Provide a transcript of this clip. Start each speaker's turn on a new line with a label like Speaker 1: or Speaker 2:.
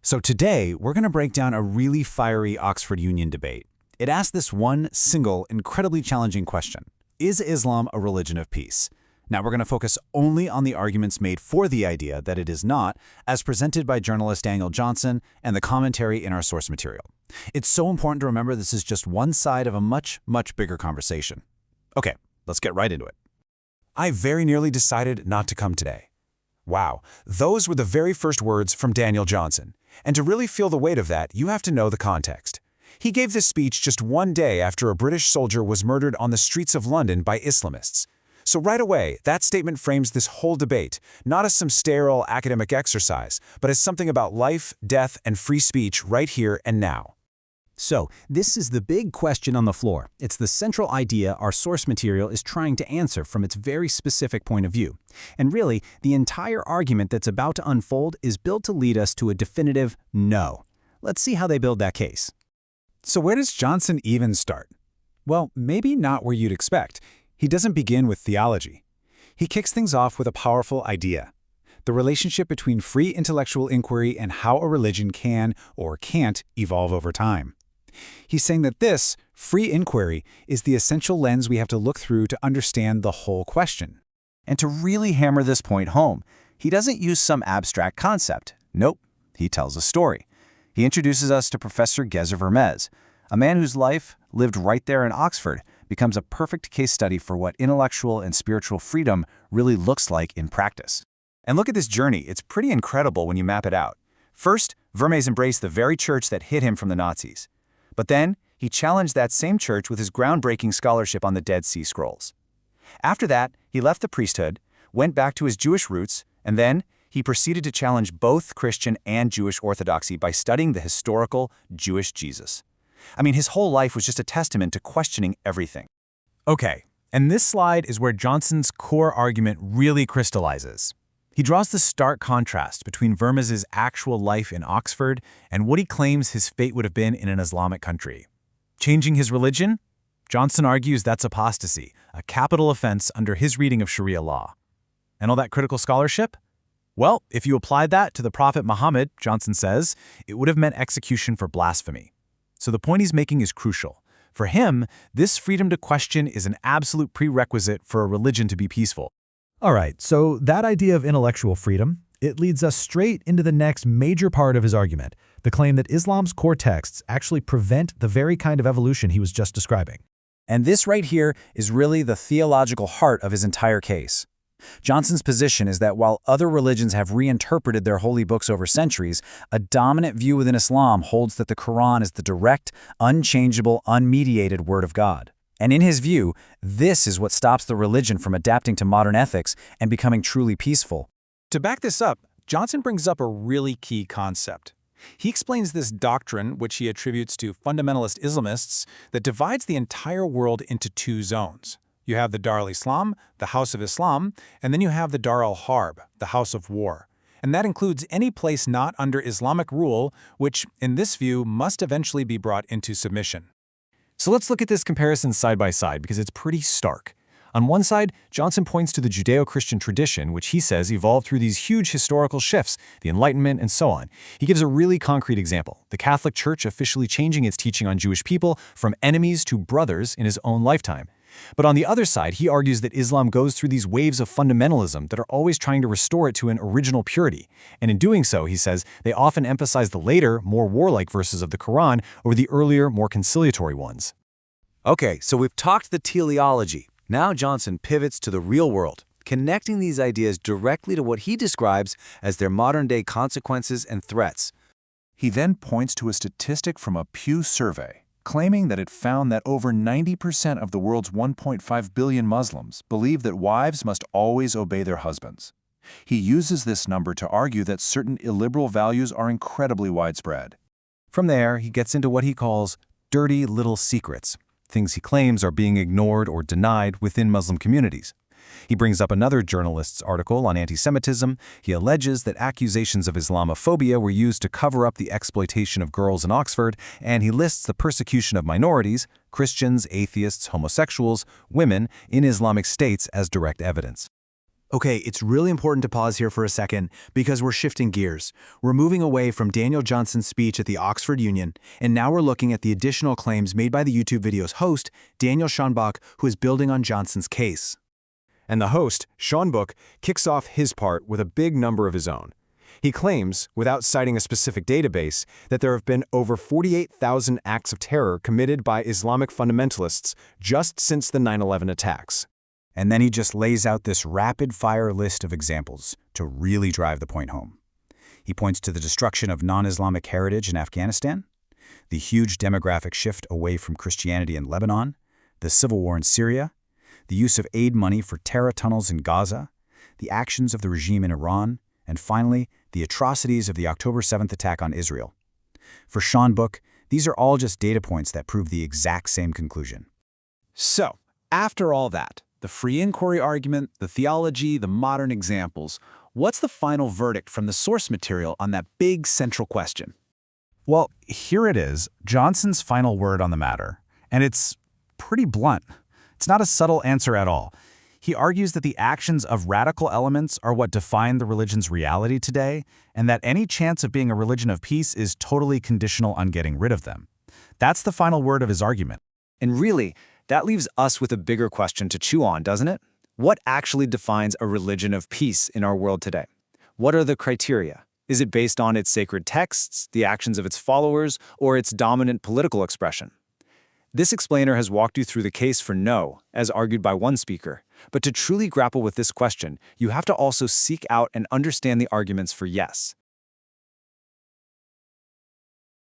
Speaker 1: So today, we're going to break down a really fiery Oxford Union debate. It asks this one single, incredibly challenging question. Is Islam a religion of peace? Now we're going to focus only on the arguments made for the idea that it is not, as presented by journalist Daniel Johnson and the commentary in our source material. It's so important to remember this is just one side of a much, much bigger conversation. Okay, let's get right into it. I very nearly decided not to come today. Wow, those were the very first words from Daniel Johnson. And to really feel the weight of that, you have to know the context. He gave this speech just one day after a British soldier was murdered on the streets of London by Islamists. So right away, that statement frames this whole debate, not as some sterile academic exercise, but as something about life, death, and free speech right here and now.
Speaker 2: So, this is the big question on the floor. It's the central idea our source material is trying to answer from its very specific point of view. And really, the entire argument that's about to unfold is built to lead us to a definitive no. Let's see how they build that case.
Speaker 1: So where does Johnson even start? Well, maybe not where you'd expect. He doesn't begin with theology. He kicks things off with a powerful idea: the relationship between free intellectual inquiry and how a religion can or can't evolve over time. He's saying that this, free inquiry, is the essential lens we have to look through to understand the whole question.
Speaker 2: And to really hammer this point home, he doesn't use some abstract concept. Nope, he tells a story. He introduces us to Professor Gezer Vermes, a man whose life, lived right there in Oxford, becomes a perfect case study for what intellectual and spiritual freedom really looks like in practice. And look at this journey. It's pretty incredible when you map it out. First, Vermes embraced the very church that hid him from the Nazis. But then, he challenged that same church with his groundbreaking scholarship on the Dead Sea Scrolls. After that, he left the priesthood, went back to his Jewish roots, and then he proceeded to challenge both Christian and Jewish orthodoxy by studying the historical Jewish Jesus. I mean, his whole life was just a testament to questioning everything.
Speaker 1: Okay, and this slide is where Johnson's core argument really crystallizes. He draws the stark contrast between Vermes's actual life in Oxford and what he claims his fate would have been in an Islamic country. Changing his religion? Johnson argues that's apostasy, a capital offense under his reading of Sharia law. And all that critical scholarship? Well, if you applied that to the Prophet Muhammad, Johnson says, it would have meant execution for blasphemy. So the point he's making is crucial. For him, this freedom to question is an absolute prerequisite for a religion to be peaceful.
Speaker 3: All right, so that idea of intellectual freedom, it leads us straight into the next major part of his argument, the claim that Islam's core texts actually prevent the very kind of evolution he was just describing.
Speaker 2: And this right here is really the theological heart of his entire case. Johnson's position is that while other religions have reinterpreted their holy books over centuries, a dominant view within Islam holds that the Quran is the direct, unchangeable, unmediated Word of God. And in his view, this is what stops the religion from adapting to modern ethics and becoming truly peaceful.
Speaker 1: To back this up, Johnson brings up a really key concept. He explains this doctrine, which he attributes to fundamentalist Islamists, that divides the entire world into two zones. You have the Dar al-Islam, the House of Islam, and then you have the Dar al-Harb, the House of War. And that includes any place not under Islamic rule, which, in this view, must eventually be brought into submission. So let's look at this comparison side by side because it's pretty stark. On one side, Johnson points to the Judeo-Christian tradition, which he says evolved through these huge historical shifts, the Enlightenment, and so on. He gives a really concrete example: the Catholic Church officially changing its teaching on Jewish people from enemies to brothers in his own lifetime. But on the other side, he argues that Islam goes through these waves of fundamentalism that are always trying to restore it to an original purity. And in doing so, he says, they often emphasize the later, more warlike verses of the Quran over the earlier, more conciliatory ones.
Speaker 2: Okay, so we've talked the teleology. Now Johnson pivots to the real world, connecting these ideas directly to what he describes as their modern-day consequences and threats.
Speaker 4: He then points to a statistic from a Pew survey, claiming that it found that over 90% of the world's 1.5 billion Muslims believe that wives must always obey their husbands. He uses this number to argue that certain illiberal values are incredibly widespread.
Speaker 2: From there, he gets into what he calls dirty little secrets, things he claims are being ignored or denied within Muslim communities. He brings up another journalist's article on anti-Semitism. He alleges that accusations of Islamophobia were used to cover up the exploitation of girls in Oxford, and he lists the persecution of minorities, Christians, atheists, homosexuals, women, in Islamic states as direct evidence.
Speaker 5: Okay, it's really important to pause here for a second because we're shifting gears. We're moving away from Daniel Johnson's speech at the Oxford Union, and now we're looking at the additional claims made by the YouTube video's host, Daniel Schonbach, who is building on Johnson's case.
Speaker 6: And the host, Schonbach, kicks off his part with a big number of his own. He claims, without citing a specific database, that there have been over 48,000 acts of terror committed by Islamic fundamentalists just since the 9/11 attacks.
Speaker 2: And then he just lays out this rapid-fire list of examples to really drive the point home. He points to the destruction of non-Islamic heritage in Afghanistan, the huge demographic shift away from Christianity in Lebanon, the civil war in Syria, the use of aid money for terror tunnels in Gaza, the actions of the regime in Iran, and finally, the atrocities of the October 7th attack on Israel. For Schonbach, these are all just data points that prove the exact same conclusion.
Speaker 1: So, after all that, the free inquiry argument, the theology, the modern examples, what's the final verdict from the source material on that big central question?
Speaker 3: Well, here it is, Johnson's final word on the matter. And it's pretty blunt. It's not a subtle answer at all. He argues that the actions of radical elements are what define the religion's reality today, and that any chance of being a religion of peace is totally conditional on getting rid of them. That's the final word of his argument.
Speaker 2: And really, that leaves us with a bigger question to chew on, doesn't it? What actually defines a religion of peace in our world today? What are the criteria? Is it based on its sacred texts, the actions of its followers, or its dominant political expression? This explainer has walked you through the case for no, as argued by one speaker. But to truly grapple with this question, you have to also seek out and understand the arguments for yes.